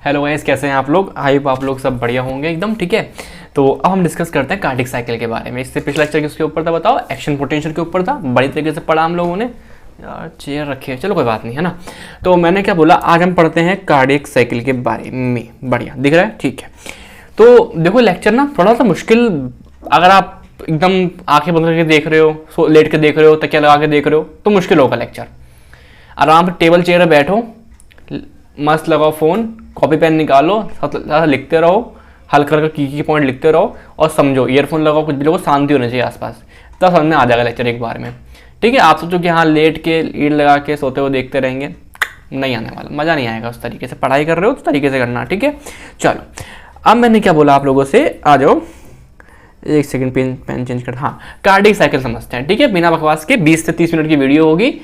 Hello guys, कैसे हैं आप लोग? आई होप आप लोग सब बढ़िया होंगे एकदम, ठीक है। तो अब हम डिस्कस करते हैं कार्डिक साइकिल के बारे में। इससे पिछला लेक्चर किसके ऊपर था बताओ? एक्शन पोटेंशियल के ऊपर था। बड़ी तरीके से पढ़ा हम लोगों ने। यार चेयर रखी है, चलो कोई बात नहीं, है ना। तो मैंने क्या बोला, आज हम पढ़ते हैं कार्डियक साइकिल के बारे में। बढ़िया दिख रहा है, ठीक है। तो देखो लेक्चर ना थोड़ा सा मुश्किल, अगर आप एकदम आंखें बंद करके देख रहे हो, लेट के देख रहे हो, तकिया लगा के देख रहे हो, तो मुश्किल होगा लेक्चर। आराम से टेबल चेयर पर बैठो, मस्त लगाओ फ़ोन, कॉपी पेन निकालो, लिखते रहो, हल्का हल्का की पॉइंट लिखते रहो और समझो। ईयरफोन लगाओ, कुछ भी लोगों, शांति होनी चाहिए आसपास, तब समझ में आ जाएगा लेक्चर एक बार में, ठीक है। आप सोचो कि हाँ लेट के लीड लगा के सोते हुए देखते रहेंगे, नहीं आने वाला, मज़ा नहीं आएगा। उस तरीके से पढ़ाई कर रहे हो तो तरीके से करना, ठीक है। चलो अब मैंने क्या बोला आप लोगों से, आ जाओ एक सेकंड, पेन चेंज कर। हाँ, कार्डिक साइकिल समझते हैं, ठीक है। बिना बकवास के 20 से 30 मिनट की वीडियो होगी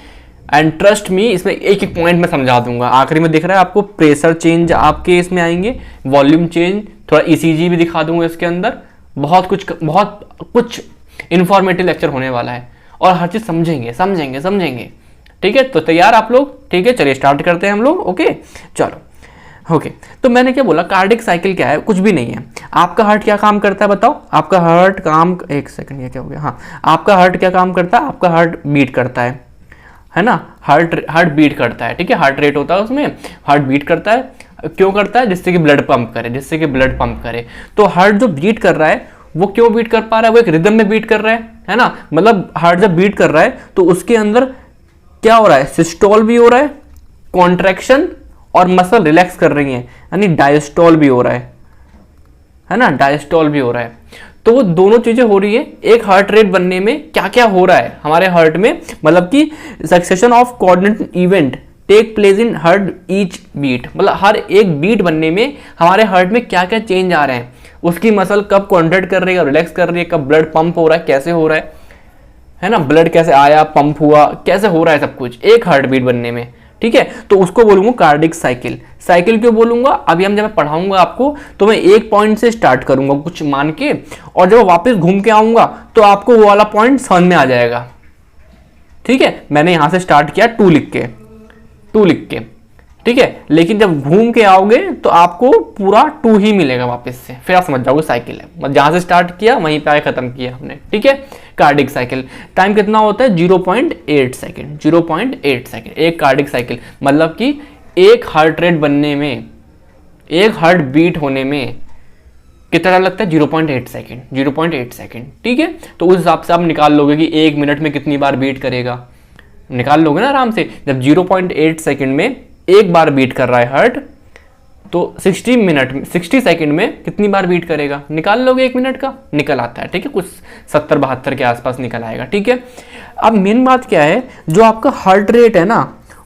एंड ट्रस्ट मी, इसमें एक एक पॉइंट में समझा दूंगा। आखिरी में दिख रहा है आपको प्रेशर चेंज आपके इसमें आएंगे, वॉल्यूम चेंज, थोड़ा ईसीजी भी दिखा दूंगा इसके अंदर। बहुत कुछ इंफॉर्मेटिव लेक्चर होने वाला है और हर चीज़ समझेंगे, ठीक है। तो तैयार आप लोग? ठीक है, चलिए स्टार्ट करते हैं हम लोग। ओके चलो, ओके। तो मैंने क्या बोला, कार्डिक साइकिल क्या है? कुछ भी नहीं है। आपका हार्ट क्या काम करता है बताओ? आपका हार्ट काम, एक सेकंड, ये क्या हो गया? हाँ, आपका हार्ट क्या काम करता है? आपका हार्ट बीट करता है ना। हार्ट बीट करता है, ठीक है। हार्ट रेट होता है उसमें, हार्ट बीट करता है। क्यों करता है? जिससे कि ब्लड पंप करे। तो हार्ट जो बीट कर रहा है वो क्यों बीट कर पा रहा है? वो एक रिदम में बीट कर रहा है ना। मतलब हार्ट जब बीट कर रहा है तो उसके अंदर क्या हो रहा है? सिस्टोल भी हो रहा है, कॉन्ट्रैक्शन, और मसल रिलैक्स कर रही है, यानी डायस्टोल भी हो रहा है ना, डायस्टोल भी हो रहा है। तो दोनों चीजें हो रही है। एक हार्ट रेट बनने में क्या क्या हो रहा है हमारे हार्ट में, मतलब कि succession of coordinate event take place in heart each beat, मतलब हर एक बीट बनने में हमारे हार्ट में क्या क्या चेंज आ रहे हैं, उसकी मसल कब कॉन्ट्रैक्ट कर रही है, रिलैक्स कर रही है, कब ब्लड पंप हो रहा है, कैसे हो रहा है ना, ब्लड कैसे आया, पंप हुआ, कैसे हो रहा है, सब कुछ एक हार्ट बीट बनने में, ठीक है। तो उसको बोलूंगा कार्डिक साइकिल। साइकिल क्यों बोलूंगा? अभी जब मैं पढ़ाऊंगा आपको तो मैं एक पॉइंट से स्टार्ट करूंगा कुछ मान के, और जब वापस घूम के आऊंगा तो आपको वो वाला पॉइंट समझ में आ जाएगा, ठीक है। मैंने यहां से स्टार्ट किया 2 लिख के, ठीक है। लेकिन जब घूम के आओगे तो आपको पूरा 2 ही मिलेगा वापस से, फिर आप समझ जाओगे साइकिल है। जहां से स्टार्ट किया वहीं पे आके खत्म किया हमने, ठीक है। कार्डिक साइकिल टाइम कितना होता है? 0.8 सेकेंड, 0.8 सेकेंड एक कार्डिक साइकिल। मतलब कि एक हार्ट रेट बनने में, एक हार्ट बीट होने में कितना टाइम लगता है? 0.8 सेकेंड, 0.8 सेकेंड, ठीक है। तो उस हिसाब से आप निकाल लोगे कि 1 मिनट में कितनी बार बीट करेगा, निकाल लोगे ना आराम से। जब 0.8 सेकेंड में एक बार बीट कर रहा है हार्ट, तो 60 सेकंड में कितनी बार बीट करेगा, निकाल लोगे। 1 मिनट का निकल आता है, ठीक है। कुछ 70-72 के आसपास निकल आएगा, ठीक है। अब मेन बात क्या है, जो आपका हार्ट रेट है ना,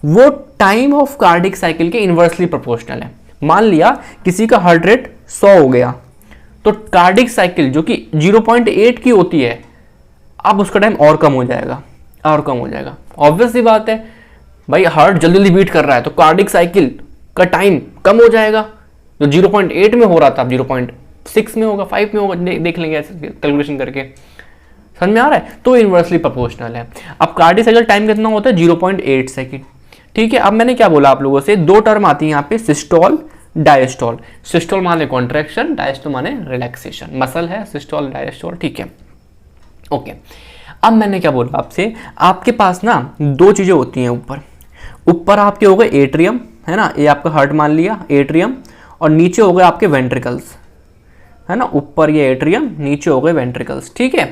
वो टाइम ऑफ कार्डिक साइकिल के इनवर्सली प्रोपोर्शनल है। मान लिया किसी का हार्ट रेट 100 हो गया, तो कार्डिक साइकिल जो कि 0.8 की होती है, अब उसका टाइम और कम हो जाएगा। ऑब्वियस सी बात है भाई, हार्ट जल्दी जल्दी बीट कर रहा है तो कार्डिक साइकिल का टाइम कम हो जाएगा। जो 0.8 में हो रहा था अब 0.6 में होगा, 5 में होगा, देख लेंगे ऐसे कैलकुलेशन करके। समझ में आ रहा है? तो इनवर्सली प्रोपोर्शनल है। अब कार्डिक साइकिल टाइम कितना होता है? 0.8 सेकेंड, ठीक है। अब मैंने क्या बोला आप लोगों से, 2 टर्म आती है यहाँ पे, सिस्टोल, डायस्टोल। सिस्टोल माने कॉन्ट्रैक्शन, डायस्टोल माने रिलैक्सेशन, मसल है सिस्टोल डायस्टोल, ठीक है। ओके, अब मैंने क्या बोला आपसे, आपके पास ना 2 चीजें होती हैं ऊपर आपके हो गए एट्रियम, है ना, ये आपका हार्ट मान लिया एट्रियम, और नीचे हो गए आपके वेंट्रिकल्स, है ना। ऊपर ये एट्रियम, नीचे हो गए वेंट्रिकल्स, ठीक है।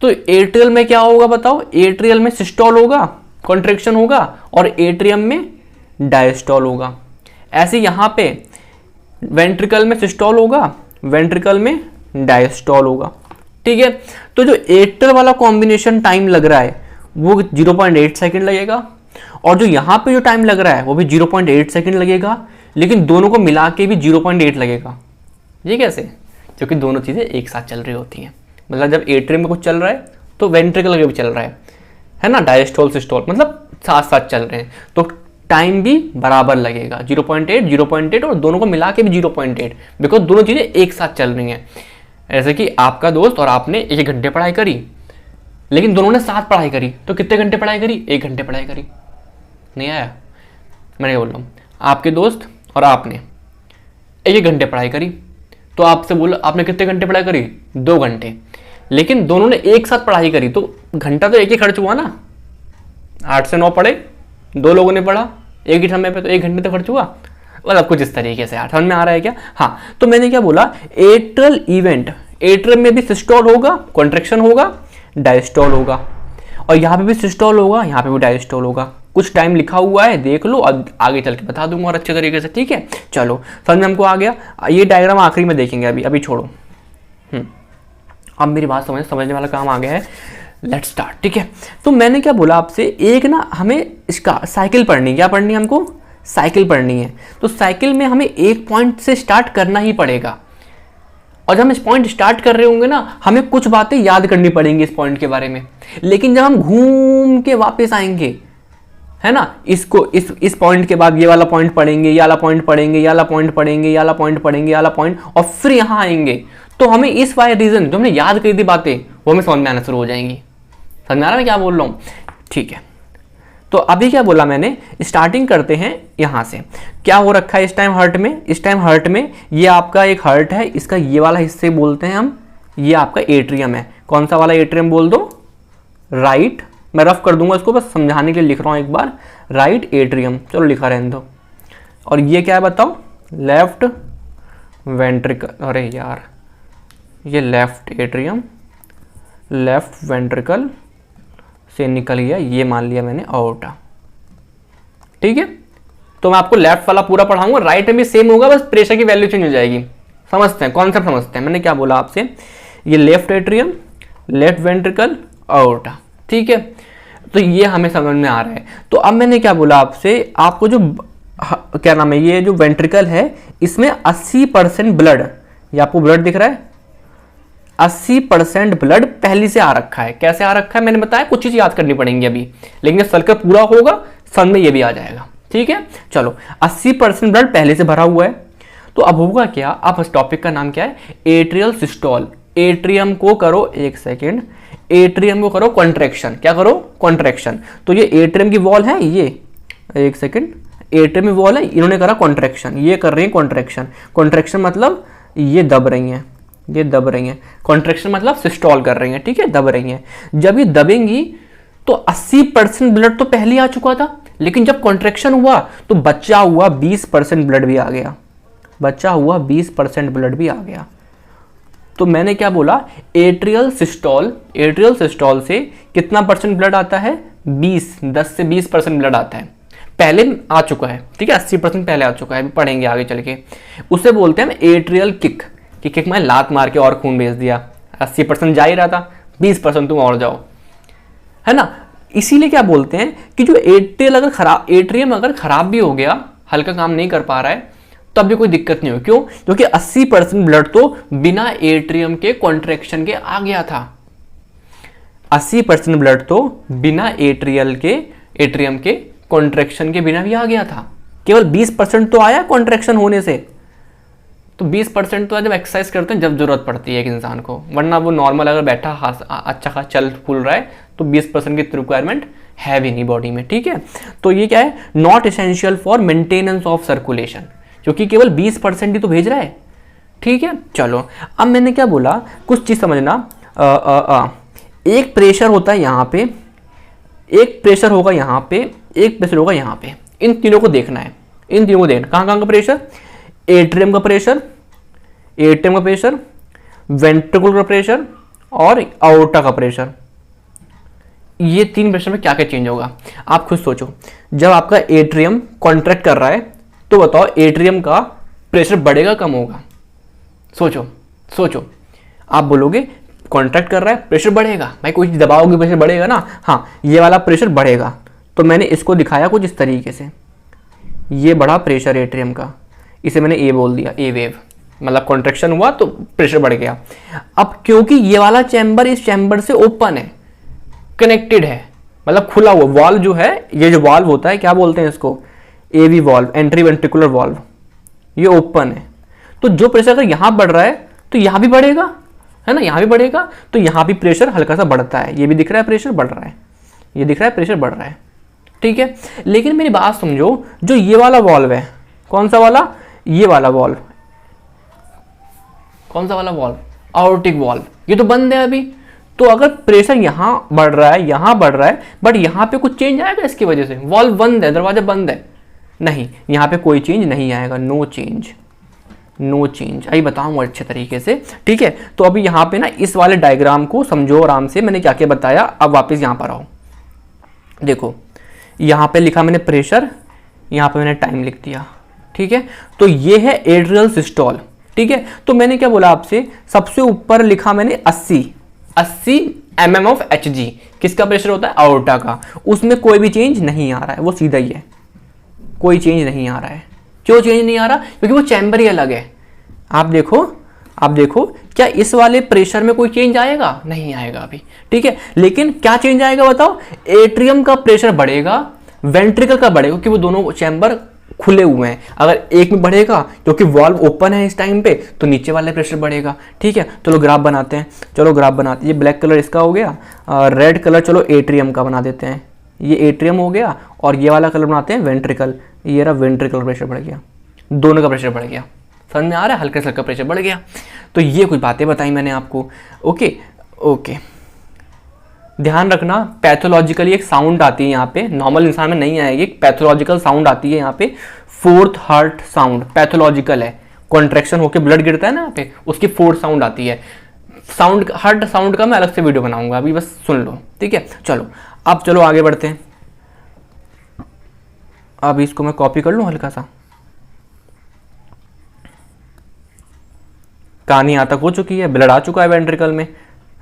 तो एट्रियल में क्या होगा बताओ? एट्रियल में सिस्टोल होगा, कॉन्ट्रैक्शन होगा, और एट्रियम में डायस्टोल होगा। ऐसे यहाँ पे वेंट्रिकल में सिस्टोल होगा, वेंट्रिकल में डायस्टोल होगा, ठीक है। तो जो एट्रियल वाला कॉम्बिनेशन टाइम लग रहा है वो 0.8 सेकेंड लगेगा, और जो यहाँ पे जो टाइम लग रहा है वो भी 0.8 सेकेंड लगेगा, लेकिन दोनों को मिला के भी 0.8 लगेगा। ये कैसे? क्योंकि दोनों चीज़ें एक साथ चल रही होती हैं। मतलब जब एट्रियम में कुछ चल रहा है तो वेंट्रिकल में भी चल रहा है ना, डायस्टोल सिस्टोल, मतलब साथ साथ चल रहे हैं, तो टाइम भी बराबर लगेगा, 0.8 और दोनों को मिला के भी 0.8, बिकॉज दोनों चीज़ें एक साथ चल रही हैं। ऐसे कि आपका दोस्त और आपने 1 घंटे पढ़ाई करी, लेकिन दोनों ने साथ पढ़ाई करी, तो कितने घंटे पढ़ाई करी? 1 घंटे पढ़ाई करी। नहीं आया? मैं क्या बोल रहा हूँ, आपके दोस्त और आपने 1 घंटे पढ़ाई करी, तो आपसे बोला आपने कितने घंटे पढ़ाई करी, 2 घंटे, लेकिन दोनों ने एक साथ पढ़ाई करी तो घंटा तो एक ही खर्च हुआ ना। 8 से 9 पढ़े, 2 लोगों ने पढ़ा एक ही समय पे, तो 1 घंटे तो खर्च हुआ। मतलब कुछ इस तरीके से, समझ में आ रहा है क्या? हाँ, तो मैंने क्या बोला, एट्रल इवेंट, एट्रम में भी सिस्टोल होगा, कॉन्ट्रेक्शन होगा, डायस्टोल होगा, और यहाँ पे भी सिस्टोल होगा, यहाँ पे भी डायस्टोल होगा। कुछ टाइम लिखा हुआ है, देख लो, अब आगे चल के बता दूंगा और अच्छे तरीके से, ठीक है? चलो, समझ में हमको आ गया। ये डायग्राम आखिरी में देखेंगे, अभी छोड़ो। अब मेरी बात समझने वाला काम आ गया है, लेट्स स्टार्ट, ठीक है? तो मैंने क्या बोला आपसे, एक ना हमें इसका साइकिल पढ़नी है। क्या पढ़नी है हमको? साइकिल पढ़नी है। तो साइकिल में हमें एक पॉइंट से स्टार्ट करना ही पड़ेगा, और जब हम इस पॉइंट स्टार्ट कर रहे होंगे ना, हमें कुछ बातें याद करनी पड़ेंगी इस पॉइंट के बारे में। लेकिन जब हम घूम के वापस आएंगे, है ना, इस पॉइंट के बाद ये वाला पॉइंट पढ़ेंगे, ये वाला पॉइंट पढ़ेंगे, ये वाला पॉइंट पढ़ेंगे, ये वाला पॉइंट पढ़ेंगे, ये वाला पॉइंट, और फिर यहाँ आएंगे, तो हमें इस वाले रीजन जो हमने याद करी थी बातें, वो हमें समझ में आना शुरू हो जाएंगी। समझ में आ रहा है क्या बोल रहा हूँ? ठीक है, तो अभी क्या बोला मैंने, स्टार्टिंग करते हैं यहाँ से। क्या हो रखा है इस टाइम हर्ट में? इस टाइम हर्ट में ये आपका एक हर्ट है, इसका ये वाला हिस्से बोलते हैं हम, ये आपका एट्रियम है। कौन सा वाला एट्रियम बोल दो? राइट, मैं रफ कर दूंगा इसको, बस समझाने के लिए लिख रहा हूँ एक बार, राइट एट्रियम, चलो लिखा रहने दो। और ये क्या है बताओ? Left ventricle. अरे यार, ये लेफ्ट एट्रियम, लेफ्ट वेंट्रिकल से निकल गया, ये मान लिया मैंने आओर्टा, ठीक है? तो मैं आपको लेफ्ट वाला पूरा पढ़ाऊंगा, राइट में भी सेम होगा, बस प्रेशर की वैल्यू चेंज हो जाएगी। समझते हैं, कॉन्सेप्ट समझते हैं। मैंने क्या बोला आपसे, ये लेफ्ट एट्रियम, लेफ्ट वेंट्रिकल, आओर्टा, ठीक है? तो ये हमें समझ में आ रहा है। तो अब मैंने क्या बोला आपसे, आपको जो क्या नाम है, ये जो वेंट्रिकल है, इसमें 80% ब्लड, ये आपको ब्लड दिख रहा है, 80% ब्लड पहले से आ रखा है। कैसे आ रखा है मैंने बताया, कुछ चीज याद करनी पड़ेंगी अभी, लेकिन जब सर्कल पूरा होगा समझ में ये भी आ जाएगा, ठीक है? चलो, 80% ब्लड पहले से भरा हुआ है। तो अब होगा क्या, अब इस टॉपिक का नाम क्या है? Atrial systole. एट्रियम को करो, एक सेकेंड, एट्रियम को करो कॉन्ट्रैक्शन। क्या करो? कॉन्ट्रैक्शन। तो ये एट्रियम की वॉल है, ये एक सेकेंड, एट्रियम की वॉल है, इन्होंने करा कॉन्ट्रैक्शन, ये कर रही है कॉन्ट्रैक्शन। कॉन्ट्रैक्शन मतलब ये दब रही हैं, ये दब रही हैं। कॉन्ट्रैक्शन मतलब सिस्टोल कर रही हैं, ठीक है? दब रही हैं। जब ये दबेंगी तो 80% ब्लड तो पहले आ चुका था, लेकिन जब कॉन्ट्रैक्शन हुआ तो बचा हुआ 20% ब्लड भी आ गया, बचा हुआ 20% ब्लड भी आ गया। तो मैंने क्या बोला, एट्रियल सिस्टोल, एट्रियल सिस्टोल से कितना परसेंट ब्लड आता है? 10 से 20% ब्लड आता है, पहले आ चुका है, ठीक है? 80% पहले आ चुका है, पढ़ेंगे आगे चल के। उसे बोलते हैं हम एट्रियल किक, कि किक में लात मार के और खून भेज दिया। 80% जा ही रहा था, 20% तुम और जाओ, है ना? इसीलिए क्या बोलते हैं कि जो एट्रियम अगर खराब भी हो गया, हल्का काम नहीं कर पा रहा है, तब भी कोई दिक्कत नहीं हो। क्यों? क्योंकि 80% ब्लड तो बिना एट्रियम के कॉन्ट्रैक्शन के आ गया था। 80% ब्लड तो बिना एट्रियम के कॉन्ट्रैक्शन के बिना भी आ गया था। केवल 20% तो आया कॉन्ट्रैक्शन होने से। तो 20% तो जब एक्सरसाइज करते हैं, जब जरूरत पड़ती है एक इंसान को, वरना वो नॉर्मल अगर बैठा अच्छा खासा चल फूल रहा है तो 20% की रिक्वायरमेंट है भी नहीं बॉडी में, ठीक है? तो ये क्या है? Not essential for maintenance of circulation, क्योंकि केवल 20% ही तो भेज रहा है, ठीक है? चलो, अब मैंने क्या बोला, कुछ चीज समझना। एक प्रेशर होता है यहाँ पे, एक प्रेशर होगा यहाँ पे, एक प्रेशर होगा यहाँ पे। इन तीनों को देखना है, इन तीनों को देखना। कहाँ कहाँ का प्रेशर? एट्रियम का प्रेशर, एट्रियम का प्रेशर, वेंट्रिकल का प्रेशर और आओर्टा का प्रेशर। ये 3 प्रेशर में क्या क्या चेंज होगा आप खुद सोचो। जब आपका एट्रियम कॉन्ट्रैक्ट कर रहा है तो बताओ एट्रियम का प्रेशर बढ़ेगा कम होगा? सोचो सोचो। आप बोलोगे कॉन्ट्रैक्ट कर रहा है प्रेशर बढ़ेगा, भाई कोई चीज दबाओगे प्रेशर बढ़ेगा ना। हाँ, ये वाला प्रेशर बढ़ेगा। तो मैंने इसको दिखाया कुछ इस तरीके से, ये बढ़ा प्रेशर एट्रियम का, इसे मैंने ए बोल दिया, ए वेव, मतलब कॉन्ट्रैक्शन हुआ तो प्रेशर बढ़ गया। अब क्योंकि ये वाला चैम्बर इस चैम्बर से ओपन है, कनेक्टेड है, मतलब खुला हुआ वाल्व जो है, ये जो वाल्व होता है क्या बोलते हैं इसको? एवी वाल्व, एंट्री वेंट्रिकुलर वाल्व, ये ओपन है। तो जो प्रेशर अगर यहां बढ़ रहा है तो यहां भी बढ़ेगा, है ना? यहां भी बढ़ेगा, तो यहां भी प्रेशर हल्का सा बढ़ता है। ये भी दिख रहा है प्रेशर बढ़ रहा है, ये दिख रहा है प्रेशर बढ़ रहा है, ठीक है? लेकिन मेरी बात समझो, जो ये वाला वाल्व है, कौन सा वाला? ये वाला वाल्व, कौन सा वाला वॉल्व? आयोटिक वॉल्व, ये तो बंद है अभी। तो अगर प्रेशर यहाँ बढ़ रहा है, यहाँ बढ़ रहा है, बट यहाँ पे कुछ चेंज आएगा इसकी वजह से? वॉल्व बंद है, दरवाजा बंद है, नहीं, यहाँ पे कोई चेंज नहीं आएगा, नो चेंज, नो चेंज। अभी बताऊंगा अच्छे तरीके से, ठीक है। तो अभी यहाँ पे ना इस वाले डायग्राम को समझो आराम से, मैंने क्या क्या बताया। अब वापस यहाँ पर आओ, देखो यहाँ पे लिखा मैंने प्रेशर, यहाँ पे मैंने टाइम लिख दिया, ठीक है। तो ये है एट्रियल सिस्टोल, ठीक है। तो मैंने क्या बोला आपसे, सबसे ऊपर लिखा मैंने 80 mm ऑफ Hg, किसका प्रेशर होता है? आयोटा का। उसमें कोई भी चेंज नहीं आ रहा है, वो सीधा ही है, कोई चेंज नहीं आ रहा है। क्यों चेंज नहीं आ रहा? क्योंकि वो चैम्बर ही अलग है। आप देखो क्या इस वाले प्रेशर में कोई चेंज आएगा? नहीं आएगा अभी, ठीक है। लेकिन क्या चेंज आएगा बताओ? एट्रियम का प्रेशर बढ़ेगा, वेंट्रिकल का बढ़ेगा, क्योंकि वो दोनों चैम्बर खुले हुए हैं। अगर एक में बढ़ेगा क्योंकि वॉल्व ओपन है इस टाइम पे, तो नीचे वाले प्रेशर बढ़ेगा, ठीक है। चलो ग्राफ बनाते हैं, चलो ग्राफ बनाते हैं। ये ब्लैक कलर इसका हो गया, रेड कलर चलो एट्रियम का बना देते हैं, ये एट्रियम हो गया, और ये वाला कलर बनाते हैं वेंट्रिकल। ये रहा वेंट्रिकल, प्रेशर बढ़ गया, दोनों का प्रेशर बढ़ गया। समझ में आ रहा है? हल्का हल्का प्रेशर बढ़ गया। तो ये कुछ बातें बताई मैंने आपको, ओके। ध्यान रखना, पैथोलॉजिकली एक साउंड आती है यहाँ पे, नॉर्मल इंसान में नहीं आएगी, पैथोलॉजिकल साउंड आती है यहाँ पे, फोर्थ हार्ट साउंड, पैथोलॉजिकल है। कॉन्ट्रैक्शन होकर ब्लड गिरता है ना यहाँ पे, उसकी फोर्थ साउंड आती है। साउंड, हार्ट साउंड का मैं अलग से वीडियो बनाऊंगा, अभी बस सुन लो, ठीक है। चलो अब चलो आगे बढ़ते हैं। अब इसको मैं कॉपी कर लूँ हल्का सा, कहानी यहाँ तक हो चुकी है, ब्लड आ चुका है वेंट्रिकल में,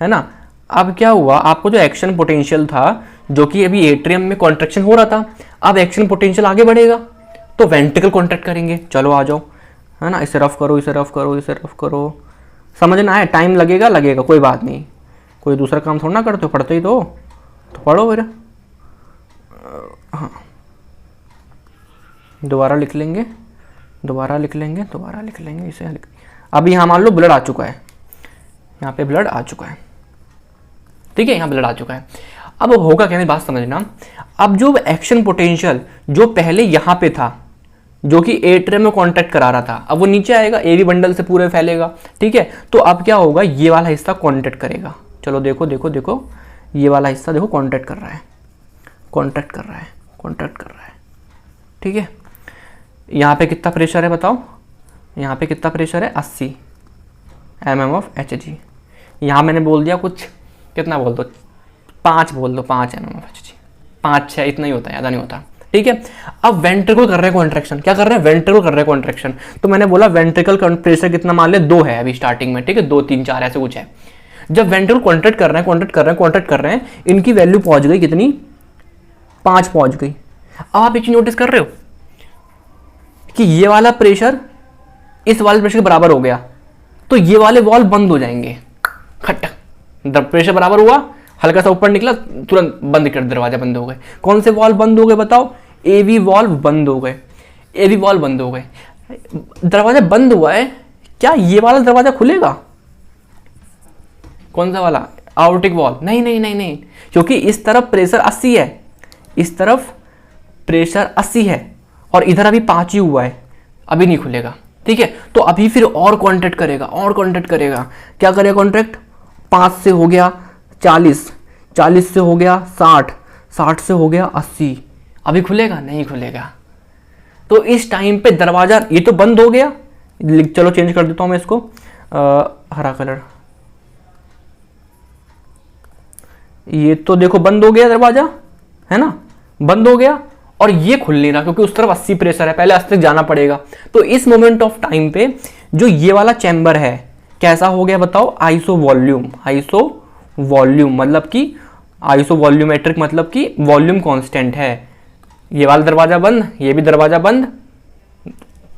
है ना। अब क्या हुआ, आपको जो एक्शन पोटेंशियल था, जो कि अभी एट्रियम में कॉन्ट्रैक्शन हो रहा था, अब एक्शन पोटेंशियल आगे बढ़ेगा तो वेंट्रिकल कॉन्ट्रैक्ट करेंगे। चलो आ जाओ, है ना। इसे रफ करो, इसे रफ करो, इसे रफ करो। समझना है, टाइम लगेगा, कोई बात नहीं, कोई दूसरा काम थोड़ा ना करते हो, पढ़ते ही तो पढ़ो फिर। हाँ, दोबारा लिख लेंगे, इसे अभी यहाँ मान लो ब्लड आ चुका है, यहाँ पे ब्लड आ चुका है, ठीक है, यहाँ ब्लड आ चुका है। अब होगा क्या, मेरी बात समझना। अब जो एक्शन पोटेंशियल जो पहले यहाँ पे था, जो कि एट्रियम में कॉन्टैक्ट करा रहा था, अब वो नीचे आएगा, एवी बंडल से पूरे फैलेगा, ठीक है। तो अब क्या होगा, ये वाला हिस्सा कॉन्टैक्ट करेगा। चलो देखो, ये वाला हिस्सा देखो कॉन्टैक्ट कर रहा है, ठीक है। यहाँ पे कितना प्रेशर है बताओ? यहाँ पे कितना प्रेशर है? 80 mm ऑफ Hg। यहाँ मैंने बोल दिया कुछ, कितना बोल दो, 5 बोल दो, 5 mm ऑफ Hg, 5-6 इतना ही होता है, ज़्यादा नहीं होता, ठीक है। अब वेंट्रिकल कर रहे हैं कॉन्ट्रैक्शन, क्या कर रहे हैं? वेंट्रिकल कर रहे हैं कॉन्ट्रैक्शन। तो मैंने बोला वेंट्रिकल प्रेशर कितना मान लिया? 2 है अभी स्टार्टिंग में, ठीक है, 2 3 4 ऐसे कुछ है। जब वेंट्रिकल कॉन्ट्रैक्ट कर रहे हैं, इनकी वैल्यू पहुंच गई कितनी? 5 पहुंच गई। अब आप एक चीज नोटिस कर रहे हो कि ये वाला प्रेशर इस वाले प्रेशर के बराबर हो गया, तो ये वाले वॉल्व बंद हो जाएंगे, खट। प्रेशर बराबर हुआ, हल्का सा ऊपर निकला, तुरंत बंद कर, दरवाजा बंद हो गए। कौन से वॉल्व बंद हो गए बताओ? एवी वॉल्व बंद हो गए, दरवाजा बंद हुआ है, क्या ये वाला दरवाजा खुलेगा? कौन सा वाला? Aortic valve? नहीं, क्योंकि इस तरफ प्रेशर 80 है, इस तरफ प्रेशर 80 है, और इधर अभी 5 ही हुआ है, अभी नहीं खुलेगा, ठीक है। तो अभी फिर और कॉन्ट्रैक्ट करेगा, क्या करेगा कॉन्ट्रैक्ट? 5 से हो गया 40, 40 से हो गया 60, 60 से हो गया 80, अभी खुलेगा? नहीं खुलेगा। तो इस टाइम पे दरवाजा ये तो बंद हो गया, चलो चेंज कर देता हूं मैं इसको, हरा कलर। ये तो देखो बंद हो गया दरवाजा, है ना, बंद हो गया, और ये खुल नहीं रहा क्योंकि उस तरफ 80 प्रेशर है, पहले 80 तक जाना पड़ेगा। तो इस मोमेंट ऑफ टाइम पे जो ये वाला चैम्बर है कैसा हो गया बताओ? आइसो वॉल्यूम मतलब कि आइसो वॉल्यूमेट्रिक, मतलब कि वॉल्यूम कांस्टेंट है। ये वाला दरवाजा बंद, ये भी दरवाजा बंद,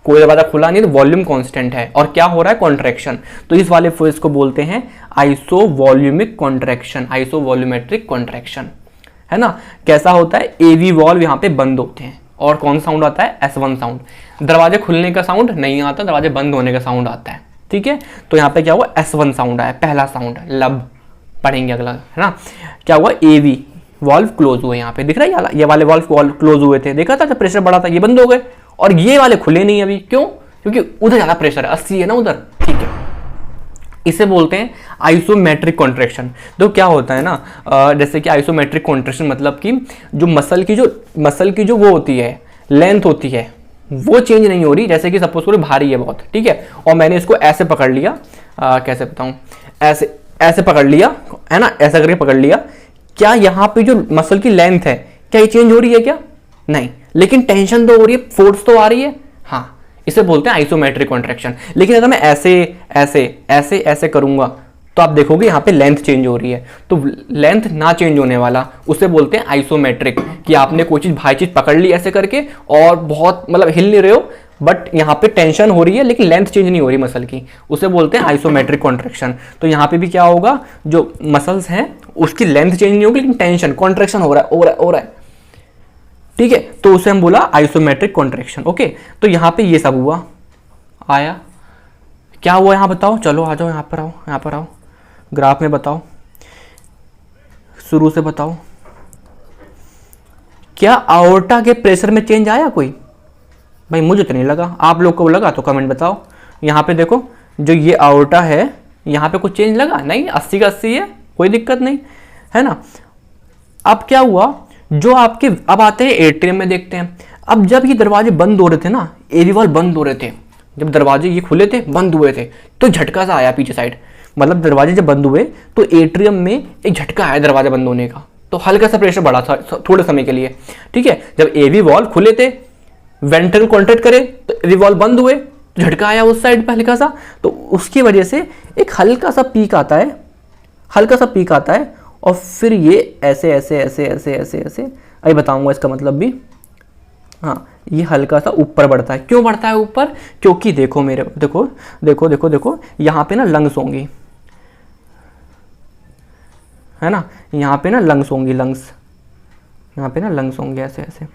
कोई दरवाजा खुला नहीं, तो वॉल्यूम कांस्टेंट है, और क्या हो रहा है? कॉन्ट्रैक्शन। तो इस वाले फोर्स को बोलते हैं iso volaemic contraction, iso volumetric contraction, है ना। कैसा होता है? एवी वॉल्व यहाँ पे बंद होते हैं, और कौन साउंड आता है? S1 sound. दरवाजे खुलने का साउंड नहीं आता, दरवाजे बंद होने का साउंड आता है, ठीक है। तो यहाँ पे क्या हुआ? S1 साउंड आया, पहला साउंड, लब पढ़ेंगे अगला, है ना। क्या हुआ? एवी वॉल्व क्लोज हुए, यहाँ पे दिख रहा है, ये वाले वॉल्व क्लोज हुए थे, देखा था जब प्रेशर बढ़ा था, ये बंद हो गए, और ये वाले खुले नहीं अभी, क्यों? क्योंकि उधर ज्यादा प्रेशर है, 80 है ना उधर, ठीक है। इसे बोलते हैं आइसोमेट्रिक कॉन्ट्रैक्शन। तो क्या होता है ना, जैसे कि आइसोमेट्रिक कॉन्ट्रैक्शन मतलब कि जो मसल की जो वो होती है, लेंथ होती है, वो चेंज नहीं हो रही। जैसे कि सपोज करो भारी है बहुत, ठीक है, और मैंने इसको ऐसे पकड़ लिया, कैसे बताऊं, ऐसे ऐसे पकड़ लिया है ना, ऐसा करके पकड़ लिया। क्या यहाँ पे जो मसल की लेंथ है, क्या ये चेंज हो रही है क्या? नहीं, लेकिन टेंशन तो हो रही है, फोर्स तो आ रही है। हाँ, इसे बोलते हैं आइसोमेट्रिक कॉन्ट्रैक्शन। लेकिन अगर मैं ऐसे ऐसे ऐसे ऐसे करूंगा तो आप देखोगे यहाँ पे लेंथ चेंज हो रही है। तो लेंथ ना चेंज होने वाला उसे बोलते हैं आइसोमेट्रिक, कि आपने कोई चीज भारी चीज पकड़ ली ऐसे करके और बहुत मतलब हिल नहीं रहे हो, बट यहाँ पे टेंशन हो रही है लेकिन लेंथ चेंज नहीं हो रही मसल की, उसे बोलते हैं आइसोमेट्रिक कॉन्ट्रैक्शन। तो यहाँ पे भी क्या होगा, जो मसल्स हैं उसकी लेंथ चेंज नहीं होगी लेकिन टेंशन कॉन्ट्रैक्शन हो रहा है, हो रहा है, ठीक है, तो उसे हम बोला आइसोमेट्रिक कॉन्ट्रैक्शन। ओके, तो यहाँ पे ये सब हुआ, आया क्या हुआ यहाँ बताओ, चलो आ जाओ यहाँ पर आओ, यहाँ पर आओ, ग्राफ में बताओ, शुरू से बताओ, क्या आयोर्टा के प्रेशर में चेंज आया कोई? भाई मुझे तो नहीं लगा, आप लोग को लगा तो कमेंट बताओ। यहाँ पे देखो, जो ये आयोर्टा है यहाँ पे कुछ चेंज लगा नहीं, 80 का 80 है, कोई दिक्कत नहीं है ना। अब क्या हुआ, जो आपके अब आते हैं एट्रियम में, देखते हैं। अब जब ये दरवाजे बंद हो रहे थे ना, एवी वॉल बंद हो रहे थे, जब दरवाजे ये खुले थे, बंद हुए थे, तो झटका सा आया पीछे साइड। मतलब दरवाजे जब बंद हुए तो एट्रियम में एक झटका आया दरवाजा बंद होने का, तो हल्का सा प्रेशर बढ़ा था थोड़े समय के लिए, ठीक है। जब एवी वॉल खुले थे, वेंट्रल कॉन्ट्रैक्ट करे, तो एवी वॉल बंद हुए, तो झटका आया उस साइड पे हल्का सा, तो उसकी वजह से एक हल्का सा पीक आता है, हल्का सा पीक आता है, और फिर ये ऐसे ऐसे ऐसे ऐसे ऐसे ऐसे, अभी बताऊंगा इसका मतलब भी। हाँ, ये हल्का सा ऊपर बढ़ता है। क्यों बढ़ता है ऊपर? क्योंकि देखो मेरे, देखो देखो देखो देखो, यहाँ पे ना लंग्स होंगी, है ना, यहाँ पे ना लंग्स होंगी, लंग्स, यहाँ पे ना लंग्स होंगे ऐसे ऐसे,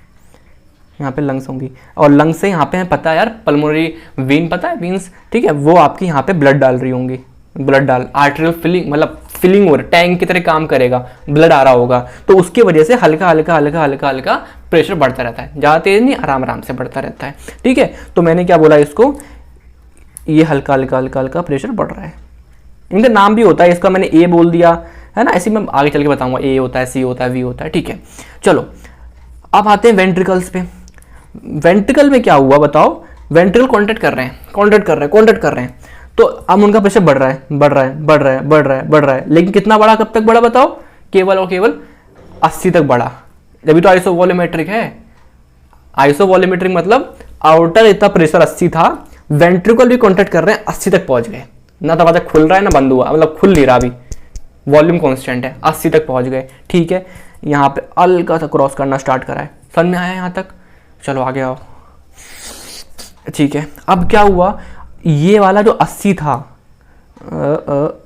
यहाँ पे लंग्स होंगी, और लंग्स से यहाँ पे पता है यार, पल्मोनरी वेन पता है, वीन्स, ठीक है, वो आपकी यहाँ पे ब्लड डाल रही होंगी, ब्लड डाल, आर्टेरियल फिलिंग, मतलब फिलिंग हो रहा है, टैंक की तरह काम करेगा, ब्लड आ रहा होगा, तो उसकी वजह से हल्का हल्का हल्का हल्का हल्का प्रेशर बढ़ता रहता है, ज़्यादा तेज नहीं, आराम आराम से बढ़ता रहता है, ठीक है। तो मैंने क्या बोला इसको, ये हल्का हल्का हल्का हल्का प्रेशर बढ़ रहा है। इनका नाम भी होता है, इसका मैंने ए बोल दिया है ना, ऐसे मैं आगे चल के बताऊंगा, ए होता है, सी होता है, वी होता है, ठीक है। चलो अब आते हैं वेंट्रिकल्स पे। वेंट्रिकल में क्या हुआ बताओ, वेंट्रिकल कॉन्ट्रैक्ट कर रहे हैं, कॉन्ट्रैक्ट कर रहे हैं, तो अब उनका प्रेशर बढ़ रहा है, बढ़ रहा है, बढ़ रहा है, बढ़ रहा है, बढ़ रहा है, लेकिन कितना बढ़ा, कब तक बढ़ा बताओ? केवल और केवल 80 तक बढ़ा। जब तो आइसोवॉल्यूमेट्रिक है, आइसोवॉल्यूमेट्रिक मतलब आउटर इतना प्रेशर 80 था, वेंट्रिकल भी कॉन्ट्रैक्ट कर रहे हैं, 80 तक पहुंच गए, ना दरवाजा खुल रहा है ना बंद हुआ, मतलब खुल नहीं रहा अभी, वॉल्यूम कांस्टेंट है, 80 तक पहुंच गए, ठीक है। यहाँ पे हल्का सा क्रॉस करना स्टार्ट करा है, समझ में आया यहाँ तक? चलो आगे आओ, ठीक है। अब क्या हुआ, ये वाला जो 80 था,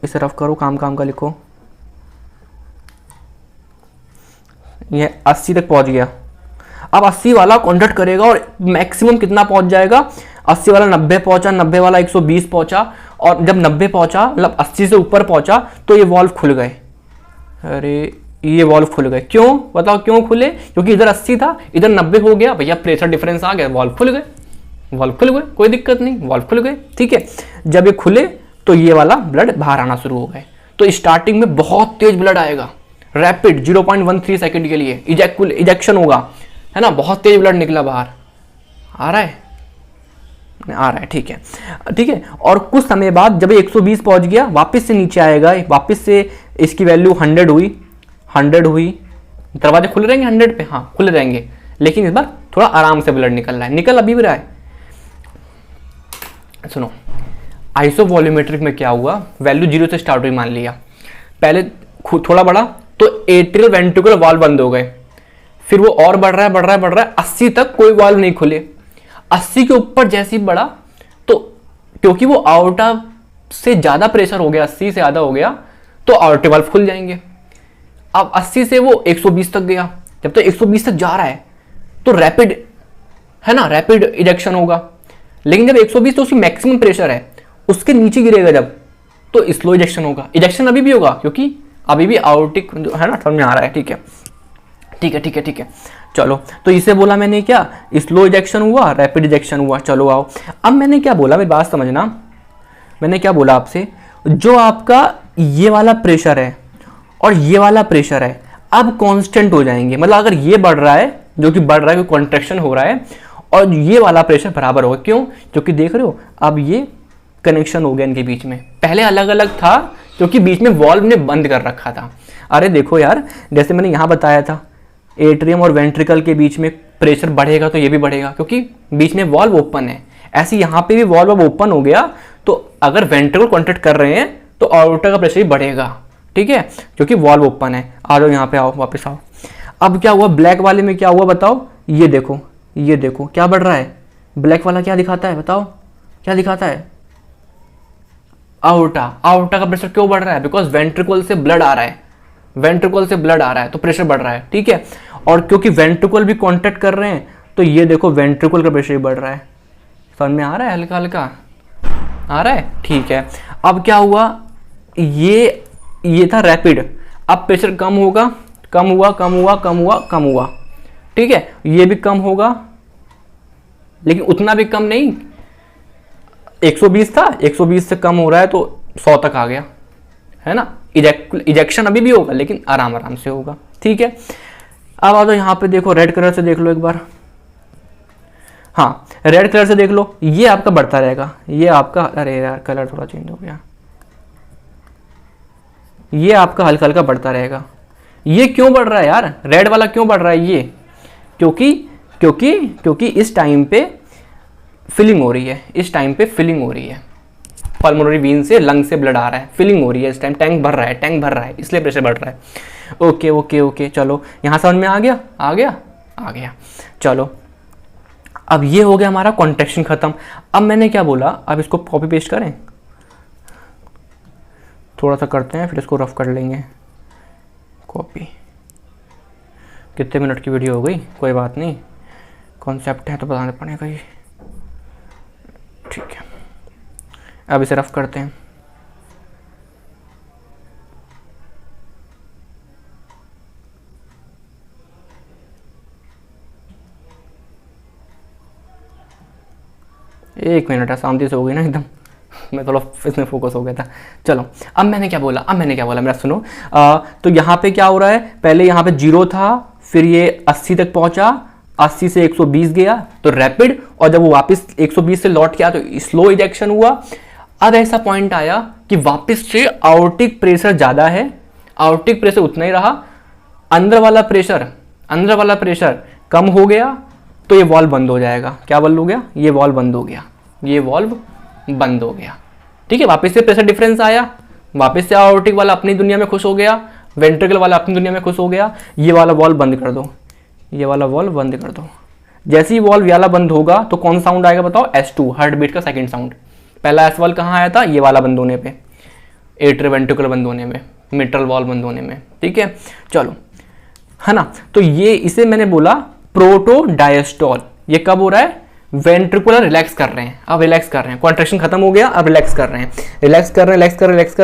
इसे रफ करो, काम काम का लिखो, ये 80 तक पहुंच गया। अब 80 वाला कॉन्ट्रैक्ट करेगा और मैक्सिमम कितना पहुंच जाएगा, 80 वाला 90 पहुंचा, 90 वाला 120 पहुंचा, और जब 90 पहुंचा मतलब 80 से ऊपर पहुंचा तो ये वॉल्व खुल गए। अरे ये वॉल्व खुल गए, क्यों बताओ, क्यों खुले? क्योंकि इधर 80 था, इधर 90 हो गया, भैया प्रेशर डिफरेंस आ गया, वॉल्व खुल गए, वॉल्व खुल गए, कोई दिक्कत नहीं, वॉल्व खुल गए, ठीक है। जब ये खुले तो ये वाला ब्लड बाहर आना शुरू हो गए, तो स्टार्टिंग में बहुत तेज ब्लड आएगा, रैपिड 0.13 सेकंड के लिए इजेक्शन होगा, है ना, बहुत तेज ब्लड निकला बाहर, आ रहा है, आ रहा है, ठीक है, ठीक है। और कुछ समय बाद जब 120 पहुंच गया, वापस से नीचे आएगा, वापस से इसकी वैल्यू 100 हुई, दरवाजे खुले रहेंगे 100 पे, हाँ खुले रहेंगे, लेकिन इस बार थोड़ा आराम से ब्लड निकल रहा है, निकल अभी भी रहा है। सुनो, आइसोवॉल्यूमेट्रिक में क्या हुआ, वैल्यू 0 से स्टार्ट हुई मान लिया, पहले थोड़ा बढ़ा तो एट्रियल वेंट्रिकुलर वाल्व बंद हो गए, फिर वो और बढ़ रहा है 80 तक कोई वाल्व नहीं खुले, 80 के ऊपर जैसे ही बढ़ा तो क्योंकि वो आउटा से ज्यादा प्रेशर हो गया, 80 से ज्यादा हो गया, तो आउटे वाल्व खुल जाएंगे। अब 80 से वो 120 तक गया, जब तक 120 तक जा रहा है तो रैपिड, है ना, रैपिड इजेक्शन होगा, लेकिन जब 120 तो उसकी मैक्सिमम प्रेशर है, उसके नीचे गिरेगा जब, तो स्लो इजेक्शन होगा। इजेक्शन अभी भी होगा क्योंकि अभी भी आउटिक है ना, समझ में आ रहा है, ठीक है, ठीक है, ठीक है, ठीक है। चलो, तो इसे बोला मैंने क्या, स्लो इजेक्शन हुआ, रैपिड इजेक्शन हुआ। चलो आओ, अब मैंने क्या बोला, मेरी बात समझना, मैंने क्या बोला आपसे, जो आपका ये वाला प्रेशर है और ये वाला प्रेशर है अब कांस्टेंट हो जाएंगे। मतलब अगर ये बढ़ रहा है, जो कि बढ़ रहा है, कॉन्ट्रैक्शन हो रहा है, और ये वाला प्रेशर बराबर होगा। क्यों? क्योंकि देख रहे हो अब ये कनेक्शन हो गया इनके बीच में। पहले अलग अलग था क्योंकि बीच में वॉल्व ने बंद कर रखा था। अरे देखो यार, जैसे मैंने यहाँ बताया था, एट्रियम और वेंट्रिकल के बीच में प्रेशर बढ़ेगा तो ये भी बढ़ेगा क्योंकि बीच में वॉल्व ओपन है। ऐसे यहाँ पे भी वॉल्व ओपन हो गया तो अगर वेंट्रिकल कॉन्ट्रैक्ट कर रहे हैं तो ऑर्बिटा का प्रेशर भी बढ़ेगा। ठीक है, क्योंकि वॉल्व ओपन है। आ जाओ यहाँ पे, आओ वापस आओ। अब क्या हुआ ब्लैक वाले में? क्या हुआ बताओ? ये देखो, ये देखो क्या बढ़ रहा है। ब्लैक वाला क्या दिखाता है बताओ? क्या दिखाता है? आउटा। आउटा का प्रेशर क्यों बढ़ रहा है? बिकॉज वेंट्रिकल से ब्लड आ रहा है, वेंट्रिकल से ब्लड आ रहा है तो प्रेशर बढ़ रहा है। ठीक है, और क्योंकि वेंट्रिकल भी कॉन्टैक्ट कर रहे हैं तो ये देखो वेंट्रिकल का प्रेशर भी बढ़ रहा है। समझ में आ रहा है? हल्का हल्का आ रहा है। ठीक है, अब क्या हुआ, ये था रैपिड। अब प्रेशर कम होगा, कम हुआ, कम हुआ, कम हुआ, कम हुआ। ठीक है, ये भी कम होगा लेकिन उतना भी कम नहीं। 120 था, 120 से कम हो रहा है तो 100 तक आ गया, है ना। इजेक्शन अभी भी होगा लेकिन आराम आराम से होगा। ठीक है, अब आ जाओ यहाँ पे देखो, रेड कलर से देख लो एक बार। हाँ, रेड कलर से देख लो, ये आपका बढ़ता रहेगा। ये आपका, अरे यार कलर थोड़ा चेंज हो गया, ये आपका हल्का हल्का बढ़ता रहेगा। ये क्यों बढ़ रहा है यार? रेड वाला क्यों बढ़ रहा है? ये क्योंकि क्योंकि क्योंकि इस टाइम पे फिलिंग हो रही है, इस टाइम पे फिलिंग हो रही है। पल्मोनरी वीन से, लंग से ब्लड आ रहा है, फिलिंग हो रही है इस टाइम, टैंक भर रहा है, टैंक भर रहा है, इसलिए प्रेशर बढ़ रहा है। ओके ओके ओके, चलो यहाँ समझ में आ गया, आ गया, आ गया। चलो अब ये हो गया हमारा कॉन्ट्रैक्शन खत्म। अब मैंने क्या बोला, अब इसको कॉपी पेस्ट करें, थोड़ा सा करते हैं फिर इसको रफ कर लेंगे। कॉपी, कितने मिनट की वीडियो हो गई, कोई बात नहीं, कॉन्सेप्ट है तो बताना पड़ेगा ये। ठीक है, अब इसे रफ करते हैं। एक मिनट है, शांति से हो गई ना एकदम, मैं थोड़ा इसमें फोकस हो गया था। चलो अब मैंने क्या बोला, मेरा सुनो। तो यहाँ पे क्या हो रहा है, पहले यहाँ पे 0 था, फिर ये 80 तक पहुंचा, 80 से 120 गया तो रैपिड, और जब वो वापस 120 से लौट के आया तो स्लो इजेक्शन हुआ। अब ऐसा पॉइंट आया कि वापस से आउटिक प्रेशर ज़्यादा है, आउटिक प्रेशर उतना ही रहा, अंदर वाला प्रेशर कम हो गया तो ये वॉल्व बंद हो जाएगा। क्या बंद हो गया? ये वॉल्व बंद हो गया, ये वॉल्व बंद हो गया। ठीक है, वापस से प्रेशर डिफरेंस आया, वापस से आउटिक वाला अपनी दुनिया में खुश हो गया, वेंट्रिकल वाला अपनी दुनिया में खुश हो गया। ये वाला वॉल्व बंद कर दो, ये वाला वॉल्व बंद कर दो। जैसे ही वॉल्व वाला बंद होगा तो कौन साउंड आएगा बताओ? S2, हार्ट बीट का सेकंड साउंड। पहला S वॉल्व कहाँ आया था? ये वाला बंद होने पे, एट्रियल वेंट्रिकल बंद होने में, मिट्रल वॉल्व बंद होने में। ठीक है, चलो, है ना। तो ये इसे मैंने बोला प्रोटो डायस्टोल। ये कब हो रहा है? वेंट्रिकुलर रिलैक्स कर रहे हैं, अब रिलैक्स कर रहे हैं, कॉन्ट्रैक्शन खत्म हो गया, अब रिलैक्स कर रहे हैं, रिलैक्स कर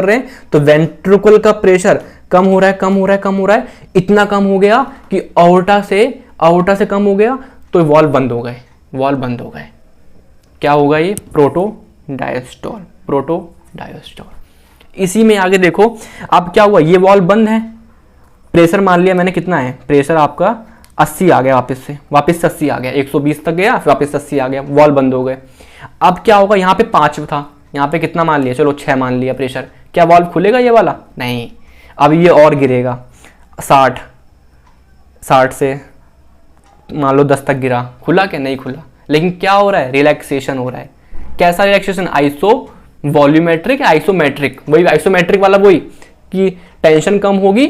रहे हैं तो वेंट्रिकल का प्रेशर कम हो रहा है, इतना कम हो गया कि आउर्टा से कम हो गया तो वॉल्व बंद हो गए, क्या होगा ये? Proto diastole. इसी में आगे देखो, अब क्या हुआ, ये वॉल्व बंद है, प्रेशर मान लिया मैंने कितना है, प्रेशर आपका 80 आ गया, वापस से 80 आ गया, 120 तक गया फिर वापस 80 आ गया, वॉल्व बंद हो गए। अब क्या होगा, यहाँ पे 5 था, यहाँ पे कितना मान लिया, चलो 6 मान लिया प्रेशर, क्या वॉल्व खुलेगा ये वाला? नहीं, अब ये और गिरेगा, 60 से मान लो 10 तक गिरा, खुला क्या? नहीं खुला। लेकिन क्या हो रहा है? रिलैक्सेशन हो रहा है। कैसा रिलैक्सेशन? आइसो वॉल्यूमेट्रिक या आइसोमेट्रिक? वही आइसोमेट्रिक वाला, वही कि टेंशन कम होगी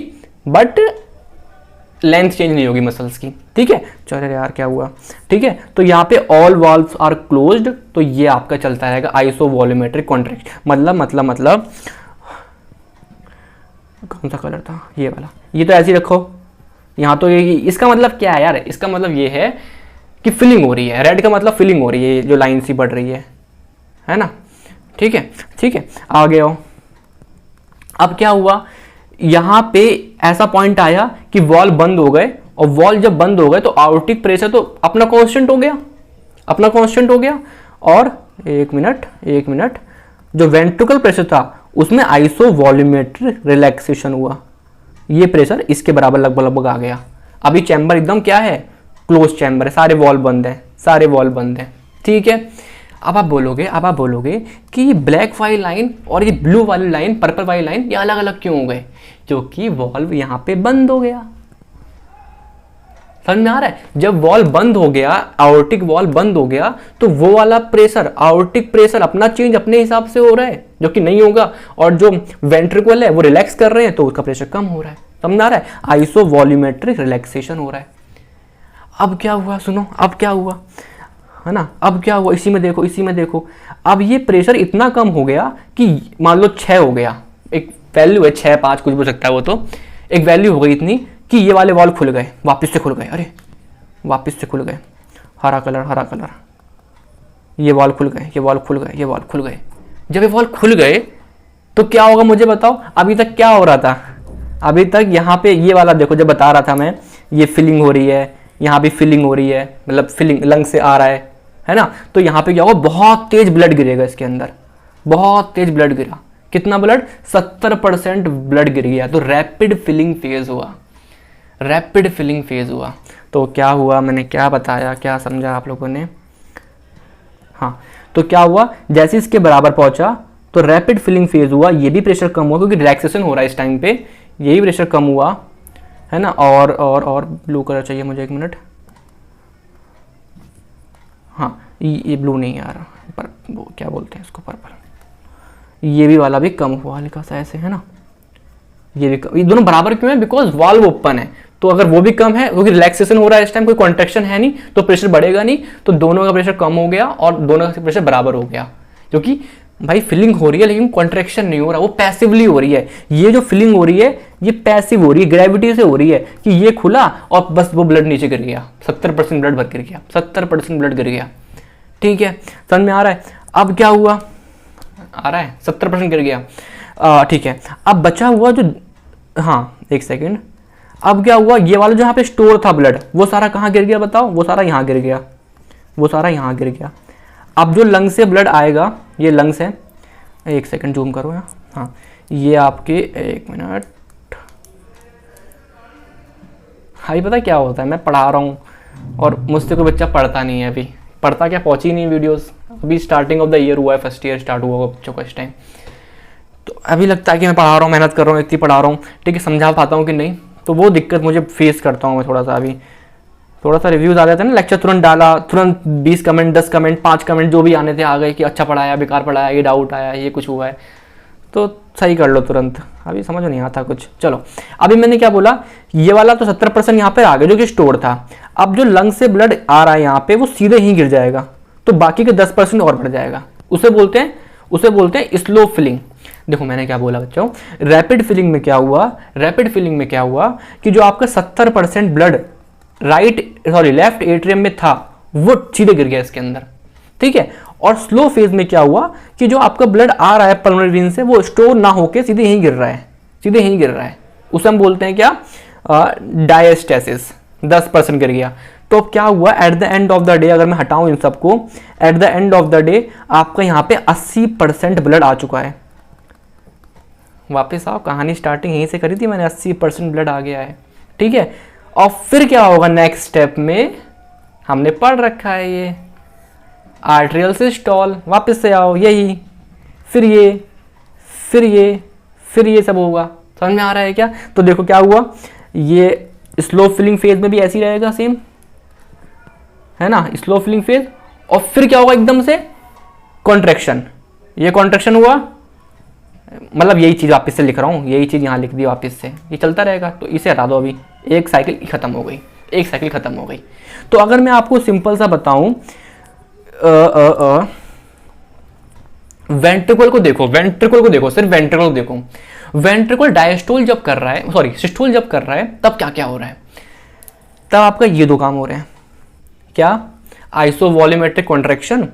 बट लेंथ चेंज नहीं होगी मसल्स की। ठीक है, चलो यार क्या हुआ। ठीक है, तो यहाँ पे ऑल वाल्व्स आर क्लोज्ड, तो ये आपका चलता रहेगा आइसो वॉल्यूमेट्रिक कॉन्ट्रैक्शन। मतलब कौन सा कलर था? ये वाला। ये तो ऐसे ही रखो, यहाँ तो ये, इसका मतलब क्या है यार? इसका मतलब ये है कि फिलिंग हो रही है। रेड का मतलब फिलिंग हो रही है, जो लाइन सी बढ़ रही है ना। ठीक है, आगे आओ। अब क्या हुआ, यहाँ पे ऐसा पॉइंट आया कि वॉल्व बंद हो गए, और वॉल्व जब बंद हो गए तो आउटिक प्रेशर तो अपना कांस्टेंट हो गया, और एक मिनट, जो वेंट्रिकल प्रेशर था उसमें आइसोवॉल्यूमेट्रिक रिलैक्सेशन हुआ, ये प्रेशर इसके बराबर लगभग लगभग आ गया। अभी चैम्बर एकदम क्या है, क्लोज चैम्बर है, सारे वॉल्व बंद है, सारे वॉल्व बंद है, ठीक है। अब आप बोलोगे कि ये ब्लैक वाली लाइन और ये ब्लू वाली लाइन, पर्पल वाली लाइन, ये अलग अलग क्यों हो गए? क्योंकि वॉल्व यहाँ पे बंद हो गया। समझ में आ रहा है? जब वॉल्व बंद हो गया, आयोटिक वॉल्व बंद हो गया, तो वो वाला प्रेशर, आयोटिक प्रेशर अपना चेंज अपने हिसाब से हो रहा है, जो कि नहीं होगा, और जो वेंट्रिकल है वो रिलैक्स कर रहे हैं, तो उसका प्रेशर कम हो रहा है। समझ आ रहा है? आइसोवॉल्यूमेट्रिक रिलैक्सेशन हो रहा है। अब क्या हुआ, सुनो, अब क्या हुआ, है ना, अब क्या हुआ, इसी में देखो, अब ये प्रेशर इतना कम हो गया कि मान लो 6 हो गया, एक वैल्यू है 6, 5 कुछ भी हो सकता है वो, तो एक वैल्यू हो गई इतनी कि ये वाले वॉल्व खुल गए, वापस से खुल गए, अरे वापस से खुल गए, हरा कलर, ये वॉल्व खुल गए, ये वॉल्व खुल गए, ये वॉल्व खुल गए। जब ये वॉल्व खुल गए तो क्या होगा मुझे बताओ? अभी तक क्या हो रहा था? अभी तक यहाँ पे ये वाला देखो, जब बता रहा था मैं, ये फिलिंग हो रही है, यहाँ भी फिलिंग हो रही है, मतलब फिलिंग लंग से आ रहा है ना, तो यहाँ पे क्या होगा, बहुत तेज ब्लड गिरेगा इसके अंदर, बहुत तेज ब्लड गिरा। कितना ब्लड? 70% ब्लड गिर गया। तो रैपिड फिलिंग फेज हुआ, रैपिड फिलिंग फेज हुआ। तो क्या हुआ, मैंने क्या बताया, क्या समझा आप लोगों ने? हाँ, तो क्या हुआ, जैसे इसके बराबर पहुंचा तो रैपिड फिलिंग फेज हुआ, ये भी प्रेशर कम हुआ क्योंकि रिलैक्सेशन हो रहा है इस टाइम पे, ये भी प्रेशर कम हुआ, है ना। और ब्लू कलर चाहिए मुझे, 1 मिनट। हाँ, ये ब्लू नहीं आ रहा, पर वो क्या बोलते हैं इसको, पर्पल। ये भी वाला भी कम हुआ हल्का सा ऐसे, है ना। ये भी ये दोनों बराबर क्यों है? बिकॉज वाल्व ओपन है, तो अगर वो भी कम है क्योंकि रिलैक्सेशन हो रहा है इस टाइम, कोई कॉन्ट्रैक्शन है नहीं, तो प्रेशर बढ़ेगा नहीं, तो दोनों का प्रेशर कम हो गया और दोनों का प्रेशर बराबर हो गया। क्योंकि भाई फिलिंग हो रही है लेकिन कॉन्ट्रैक्शन नहीं हो रहा, वो पैसिवली हो रही है। ये जो फिलिंग हो रही है ये पैसिव हो रही है, ग्रेविटी से हो रही है कि ये खुला और बस वो ब्लड नीचे गिर गया, 70% ब्लड भर गिर गया, 70% ब्लड गिर गया, ठीक है। समझ में आ रहा है? अब क्या हुआ, आ रहा है, 70% गिर गया, ठीक है। अब बचा हुआ जो, हाँ 1 सेकेंड, अब क्या हुआ, ये वाला जो यहाँ पे स्टोर था ब्लड, वो सारा कहाँ गिर गया बताओ? वो सारा यहाँ गिर गया, वो सारा यहाँ गिर गया। अब जो लंग से ब्लड आएगा, ये लंग्स है, 1 सेकेंड जूम करो यहाँ, हाँ ये आपके, 1 मिनट। हाँ, पता क्या होता है, मैं पढ़ा रहा हूँ और मुझसे कोई बच्चा पढ़ता नहीं है, अभी पढ़ता क्या, पहुँची नहीं वीडियोस, अभी स्टार्टिंग ऑफ द ईयर हुआ है, फर्स्ट ईयर स्टार्ट हुआ होगा बच्चों का इस टाइम, तो अभी लगता है कि मैं पढ़ा रहा हूँ, मेहनत कर रहा हूँ, इतनी पढ़ा रहा हूँ, ठीक है, समझा पाता हूँ कि नहीं, तो वो दिक्कत मुझे फेस करता हूँ मैं थोड़ा सा। अभी थोड़ा सा रिव्यूज आ जाते हैं ना, लेक्चर तुरंत डाला, तुरंत 20 कमेंट, 10 कमेंट, 5 कमेंट जो भी आने थे आ गए कि अच्छा पढ़ाया, बेकार पढ़ाया, ये डाउट आया, ये कुछ हुआ है, तो सही कर लो तुरंत, अभी समझ नहीं आता कुछ। चलो, अभी मैंने क्या बोला, ये वाला तो 70% यहाँ पे आ गया जो कि स्टोर था। अब जो लंग से ब्लड आ रहा है यहाँ पे, वो सीधे ही गिर जाएगा, तो बाकी के 10% और बढ़ जाएगा, उसे बोलते हैं स्लो फिलिंग। देखो मैंने क्या बोला बच्चों, रैपिड फिलिंग में क्या हुआ, कि जो आपका 70% ब्लड लेफ्ट एट्रियम में था वो सीधे गिर गया इसके अंदर, ठीक है। और स्लो फेज में क्या हुआ कि जो आपका ब्लड आ रहा है पल्मोनरी वेन से, वो स्टोर ना होके सीधे यहीं गिर रहा है, उसे हम बोलते हैं क्या, डायस्टेसिस, 10% गिर गया। तो क्या हुआ, at the end of the day, अगर मैं हटाऊं इन सबको, at the end of the day आपका यहाँ पे 80% ब्लड आ चुका है। वापस आओ, कहानी स्टार्टिंग यहीं से करी थी मैंने, 80% ब्लड आ गया है, ठीक है। और फिर क्या होगा नेक्स्ट स्टेप में, हमने पढ़ रखा है ये आर्टेरियल सिस्टोल, वापस से आओ, यही, फिर ये सब होगा। समझ में आ रहा है क्या? तो देखो क्या हुआ, ये स्लो फिलिंग फेज में भी ऐसी रहेगा सेम, है ना, स्लो फिलिंग फेज। और फिर क्या होगा, एकदम से कॉन्ट्रैक्शन, ये कॉन्ट्रैक्शन हुआ, मतलब यही चीज वापस से लिख रहा हूँ, यही चीज यहाँ लिख दी वापस से, ये चलता रहेगा, तो इसे हटा दो। अभी एक साइकिल खत्म हो गई, तो अगर मैं आपको सिंपल सा बताऊं, वेंट्रिकल को देखो, सिर्फ वेंट्रिकल को देखो। वेंट्रिकल डायस्टोल जब कर रहा है, सॉरी सिस्टोल जब कर रहा है, तब क्या क्या हो रहा है, तब आपका ये 2 काम हो रहे हैं, क्या, आइसोवॉल्यूमेट्रिक कॉन्ट्रैक्शन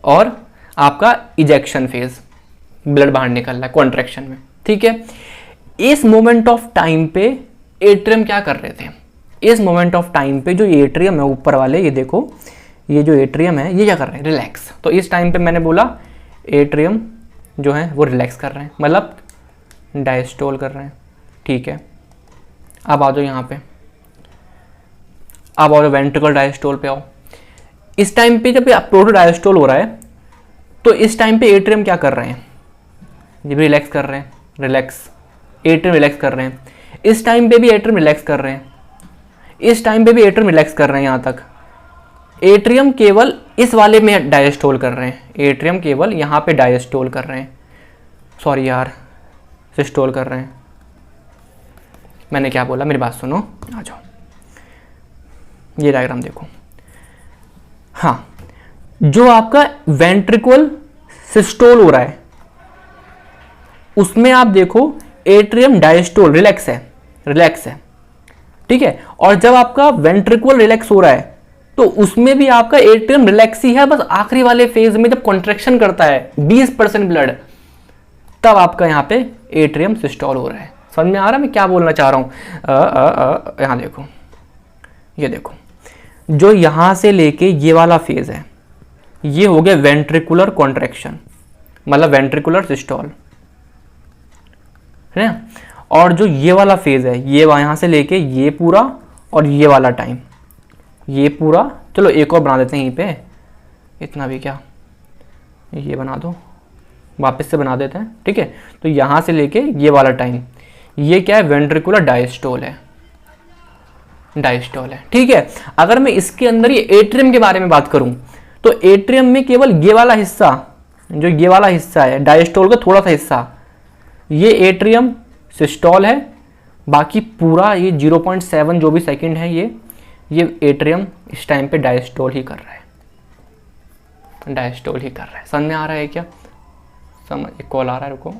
और आपका इजेक्शन फेज, ब्लड बाहर निकल रहा है कॉन्ट्रैक्शन में, ठीक है। इस मोमेंट ऑफ टाइम पे एट्रियम क्या कर रहे थे, इस मोमेंट ऑफ टाइम पे जो एट्रियम है ऊपर वाले, ये देखो, ये जो एट्रियम है ये क्या कर रहे हैं, रिलैक्स। तो इस टाइम पे मैंने बोला एट्रियम जो हैं वो रिलैक्स कर रहे हैं, मतलब डायस्टोल कर रहे हैं। ठीक है, अब आ जाओ यहाँ पे, अब आओ वेंट्रिकल डायस्टोल पे आओ। इस टाइम पे जब प्रोटो डायस्टोल हो रहा है तो इस टाइम पे एट्रियम क्या कर रहे हैं, ये भी रिलैक्स कर रहे हैं, रिलैक्स, एट्रियम रिलैक्स कर रहे हैं। इस टाइम पे भी एट्रियम रिलैक्स कर रहे हैं, इस टाइम पे भी एट्रियम रिलैक्स कर रहे हैं। यहाँ तक एट्रियम केवल इस वाले में डायस्टोल कर रहे हैं, एट्रियम केवल यहाँ पे डायस्टोल कर रहे हैं, सॉरी यार सिस्टोल कर रहे हैं। मैंने क्या बोला, मेरी बात सुनो, आ जाओ, ये डायग्राम देखो। हाँ, जो आपका वेंट्रिकल सिस्टोल हो रहा है उसमें आप देखो एट्रियम डायस्टोल रिलैक्स है, रिलैक्स है, ठीक है। और जब आपका वेंट्रिकल रिलैक्स हो रहा है तो उसमें भी आपका एट्रियम रिलैक्स ही है, बस आखिरी वाले फेज में जब कॉन्ट्रैक्शन करता है 20% ब्लड, तब आपका यहाँ पे एट्रियम सिस्टोल हो रहा है। समझ में आ रहा है मैं क्या बोलना चाह रहा हूँ? यहाँ देखो, ये देखो, जो यहाँ से लेके ये वाला फेज है ये हो गया वेंट्रिकुलर कॉन्ट्रैक्शन, मतलब वेंट्रिकुलर सिस्टोल है ना। और जो ये वाला फेज है ये यहाँ से लेके ये पूरा और ये वाला टाइम, ये पूरा, चलो एक और बना देते हैं यहीं पे, इतना भी क्या, ये बना दो, वापस से बना देते हैं, ठीक है। तो यहाँ से लेके ये वाला टाइम, ये क्या है, वेंट्रिकुलर डायस्टोल है, डायस्टोल है, ठीक है। अगर मैं इसके अंदर ये एट्रियम के बारे में बात करूं तो एट्रियम में केवल ये वाला हिस्सा, जो ये वाला हिस्सा है डायस्टोल का थोड़ा सा हिस्सा, ये एट्रियम सिस्टोल है, बाकी पूरा ये 0.7 जो भी सेकंड है ये एट्रियम इस टाइम पे डायस्टोल ही कर रहा है, डायस्टोल ही कर रहा है। समझ में आ रहा है क्या? समझ, एक कॉल आ रहा है, रुको।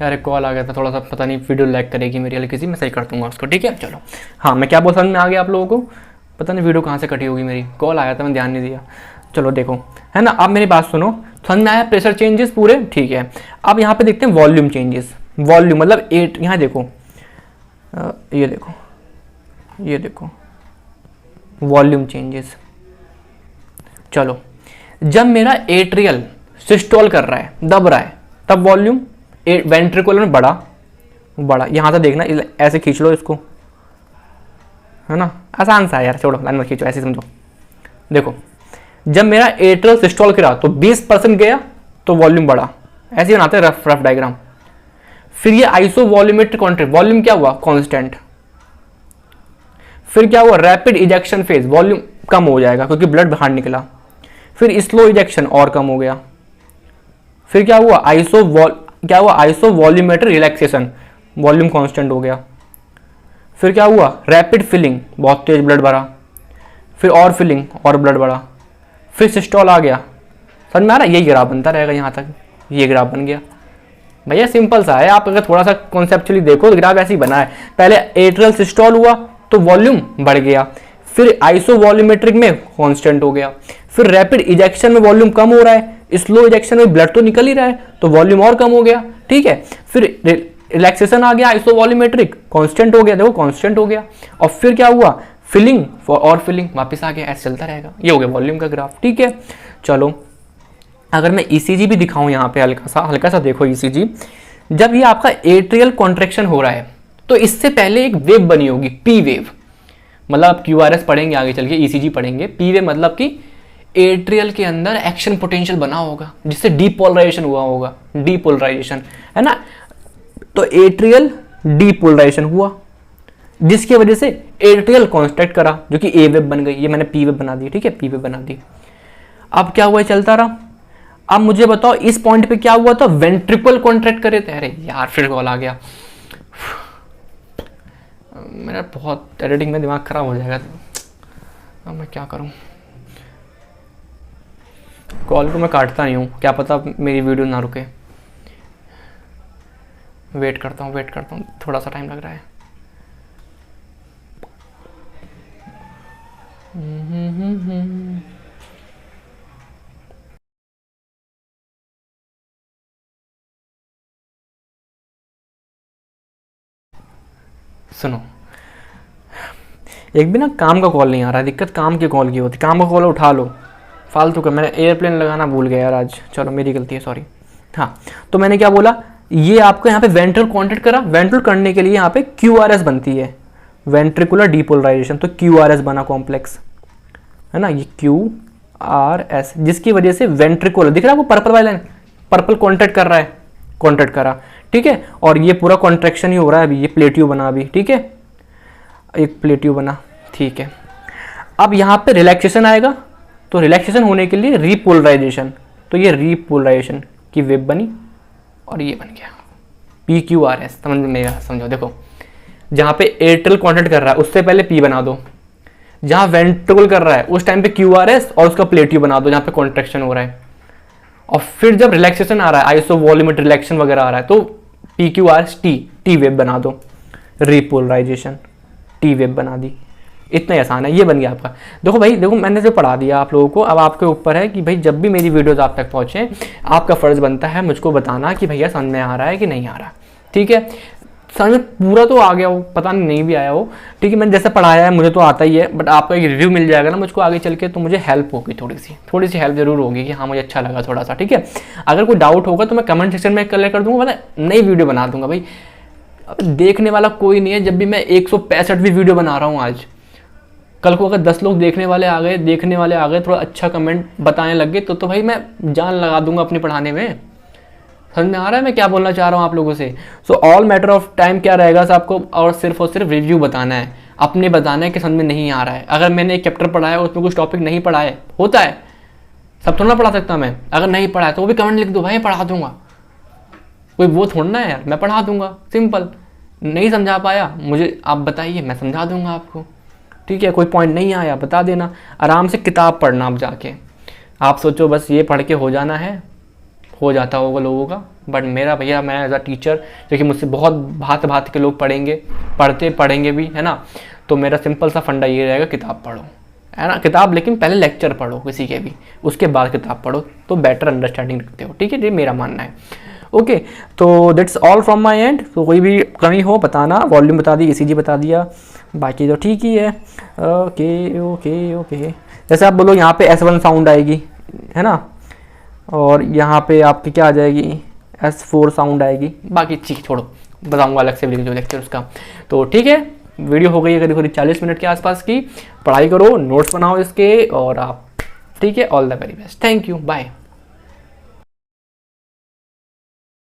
यार एक कॉल आ गया था, थोड़ा सा पता नहीं वीडियो लैग करेगी मेरी हल्की सी, मैं सही कर दूंगा उसको, ठीक है। चलो, हाँ मैं क्या बोल, समझ में आ गया आप लोगों को? पता नहीं वीडियो कहाँ से कटी होगी मेरी, कॉल आया था, मैं ध्यान नहीं दिया। चलो देखो, है ना, अब मेरी बात सुनो, समझ में आया प्रेशर चेंजेस पूरे, ठीक है। अब यहाँ पे देखते हैं वॉल्यूम चेंजेस, वॉल्यूम मतलब यहाँ देखो, ये देखो, ये देखो वॉल्यूम चेंजेस। चलो, जब मेरा एट्रियल सिस्टोल कर रहा है, दब रहा है, तब वॉल्यूम वेंट्रिकुलर में बढ़ा, बढ़ा। यहाँ से देखना, ऐसे खींच लो इसको, है ना, आसान सा है यार, छोड़ो लाइन मत खींचो, ऐसे समझो। देखो, जब मेरा एट्रियल सिस्टोल करा तो 20% गया तो वॉल्यूम बढ़ा, ऐसे बनाते हैं रफ रफ डायग्राम। फिर ये आइसो वॉल्यूमेट्रिक कॉन्ट्रैक्ट, वॉल्यूम क्या हुआ, कांस्टेंट। फिर क्या हुआ, रैपिड इजेक्शन फेज, वॉल्यूम कम हो जाएगा क्योंकि ब्लड बाहर निकला। फिर स्लो इजेक्शन, और कम हो गया। फिर क्या हुआ, iso volumetric relaxation, volume constant हो गया। फिर क्या हुआ, रैपिड फिलिंग, बहुत तेज ब्लड भरा। फिर और फिलिंग, और ब्लड बढ़ा। फिर सिस्टोल आ गया। समझ में आ रहा है? यही ग्राफ बनता रहेगा यहाँ तक, ये ग्राफ बन गया भैया, सिंपल सा है। आप अगर थोड़ा सा कॉन्सेप्चुअली देखो तो ग्राफ ऐसे ही बना है। पहले एट्रियल सिस्टोल हुआ तो वॉल्यूम बढ़ गया, फिर आइसो वॉल्यूमेट्रिक में कांस्टेंट हो गया, फिर रैपिड इजेक्शन में वॉल्यूम कम हो रहा है, स्लो इजेक्शन में ब्लड तो निकल ही रहा है तो वॉल्यूम और कम हो गया, ठीक है। फिर रिलैक्सेशन आ गया, आइसो वॉल्यूमेट्रिक कांस्टेंट हो गया, देखो कांस्टेंट हो गया। और फिर क्या हुआ, फिलिंग, और फिलिंग वापस आ गया, ऐसे चलता रहेगा। ये हो गया वॉल्यूम का ग्राफ, ठीक है। चलो, अगर मैं ईसीजी भी दिखाऊं यहाँ पे, हल्का सा देखो ईसीजी। जब ये आपका एट्रियल कॉन्ट्रैक्शन हो रहा है तो इससे पहले एक वेव बनी होगी, पी वेव, मतलब क्यूआरएस पढ़ेंगे आगे चल के, ईसीजी पढ़ेंगे। पी वेव मतलब कि एट्रियल के अंदर एक्शन पोटेंशियल बना होगा जिससे डीपोलराइजेशन हुआ होगा, डीपोलराइजेशन, है ना। तो एट्रियल डीपोलराइजेशन हुआ जिसकी वजह से एट्रियल कॉन्स्ट्रैक्ट करा, जो कि ए वेव बन गई। ये मैंने पी वेव बना दी, ठीक है, पी वेव बना दी। अब क्या हुआ, चलता रहा। अब मुझे बताओ इस पॉइंट पे क्या हुआ था, वेंट्रिकल कॉन्ट्रैक्ट करे थे। अरे यार फिर कॉल आ गया, मेरा बहुत एडिटिंग में दिमाग खराब हो जाएगा। अब मैं क्या करूं, कॉल को मैं काटता नहीं हूं, क्या पता मेरी वीडियो ना रुके। वेट करता हूं, थोड़ा सा टाइम लग रहा है। सुनो, एक भी ना काम का कॉल नहीं आ रहा है, दिक्कत काम की कॉल की होती, काम का कॉल उठा लो, फालतू का। मैंने एयरप्लेन लगाना भूल गया यार आज, चलो मेरी गलती है, सॉरी। हाँ, तो मैंने क्या बोला, ये आपको यहाँ पे वेंट्रल कॉन्ट्रैक्ट करा, वेंट्रल करने के लिए यहाँ पे QRS बनती है, वेंट्रिकुलर डीपोलराइजेशन, तो QRS बना कॉम्प्लेक्स, है ना, ये QRS, जिसकी वजह से वेंट्रिकुलर दिख रहा है आपको, पर्पल वाला पर्पल कॉन्ट्रैक्ट कर रहा है, कॉन्ट्रैक्ट करा, ठीक है। और ये पूरा कॉन्ट्रैक्शन ही हो रहा है अभी, ये प्लेट्यू बना अभी, ठीक है, एक प्लेट्यू बना, ठीक है। अब यहाँ पे रिलैक्सेशन आएगा, तो रिलैक्सेशन होने के लिए रीपोलराइजेशन, तो ये रीपोलराइजेशन की वेब बनी और ये बन गया PQRS। समझ में नहीं आया, समझो, देखो जहाँ पे एयरटेल कॉन्टैक्ट कर रहा है उससे पहले P बना दो, जहाँ वेंट्रिकल कर रहा है उस टाइम पे QRS और उसका प्लेट्यू बना दो जहाँ पे कॉन्ट्रैक्शन हो रहा है, और फिर जब रिलैक्सेशन आ रहा है, आइसो वॉल्यूमेट्रिक रिलैक्शन वगैरह आ रहा है, तो PQRS T वेब बना दो, रीपोलराइजेशन T वेब बना दी, इतना ही आसान है, ये बन गया आपका। देखो भाई, देखो मैंने जो पढ़ा दिया आप लोगों को, अब आपके ऊपर है कि भाई जब भी मेरी वीडियोस आप तक पहुंचे, आपका फर्ज बनता है मुझको बताना कि भैया समझ में आ रहा है कि नहीं आ रहा, ठीक है। समझ में पूरा तो आ गया हो, पता नहीं भी आया हो, ठीक है, मैंने जैसे पढ़ाया है मुझे तो आता ही है, बट आपका एक रिव्यू मिल जाएगा ना मुझको आगे चल के, तो मुझे हेल्प होगी, थोड़ी सी हेल्प जरूर होगी कि हाँ मुझे अच्छा लगा थोड़ा सा, ठीक है। अगर कोई डाउट होगा तो मैं कमेंट सेक्शन में क्लियर कर दूंगा, मतलब नई वीडियो बना दूंगा भाई। अब देखने वाला कोई नहीं है, जब भी मैं 165वीं वीडियो बना रहा हूँ आज, कल को अगर 10 लोग देखने वाले आ गए, थोड़ा अच्छा कमेंट बताने लग गए, तो भाई मैं जान लगा दूंगा अपने पढ़ाने में। समझ में आ रहा है मैं क्या बोलना चाह रहा हूँ आप लोगों से। So all matter of time क्या रहेगा आपको, और सिर्फ रिव्यू बताना है, अपने बताना है कि समझ में नहीं आ रहा है। अगर मैंने एक चैप्टर पढ़ा है उसमें कुछ टॉपिक नहीं पढ़ा है, होता है, सब थोड़ा ना पढ़ा सकता मैं, अगर नहीं पढ़ा है तो वो भी कमेंट लिख दो भाई, पढ़ा दूंगा, कोई वो थोड़ा है यार, मैं पढ़ा दूंगा, सिंपल। नहीं समझा पाया मुझे आप बताइए, मैं समझा दूंगा आपको, ठीक है। कोई पॉइंट नहीं आया बता देना, आराम से किताब पढ़ना। आप जाके आप सोचो बस ये पढ़ के हो जाना है, हो जाता होगा लोगों का, बट मेरा भैया, मैं एज अ टीचर, जो कि मुझसे बहुत भांत के लोग पढ़ेंगे भी, है ना, तो मेरा सिंपल सा फंडा ये रहेगा, किताब पढ़ो, है ना, किताब, लेकिन पहले लेक्चर पढ़ो किसी के भी, उसके बाद किताब पढ़ो, तो बेटर अंडरस्टैंडिंग रखते हो, ठीक है, ये मेरा मानना है। ओके, तो that's all from my and. तो कोई भी कमी हो बताना, वॉल्यूम बता दी, ECG बता दिया, बाकी तो ठीक ही है। ओके ओके ओके, जैसे आप बोलो यहाँ पे S1 साउंड आएगी, है ना, और यहाँ पे आपकी क्या आ जाएगी, S4 साउंड आएगी, बाकी चीज छोड़ो, बताऊँगा अलग से वीडियो लेक्चर उसका। तो ठीक है, वीडियो हो गई है करीब 40 मिनट के आसपास की। पढ़ाई करो, नोट्स बनाओ इसके, और आप, ठीक है, all the very best, thank you, bye.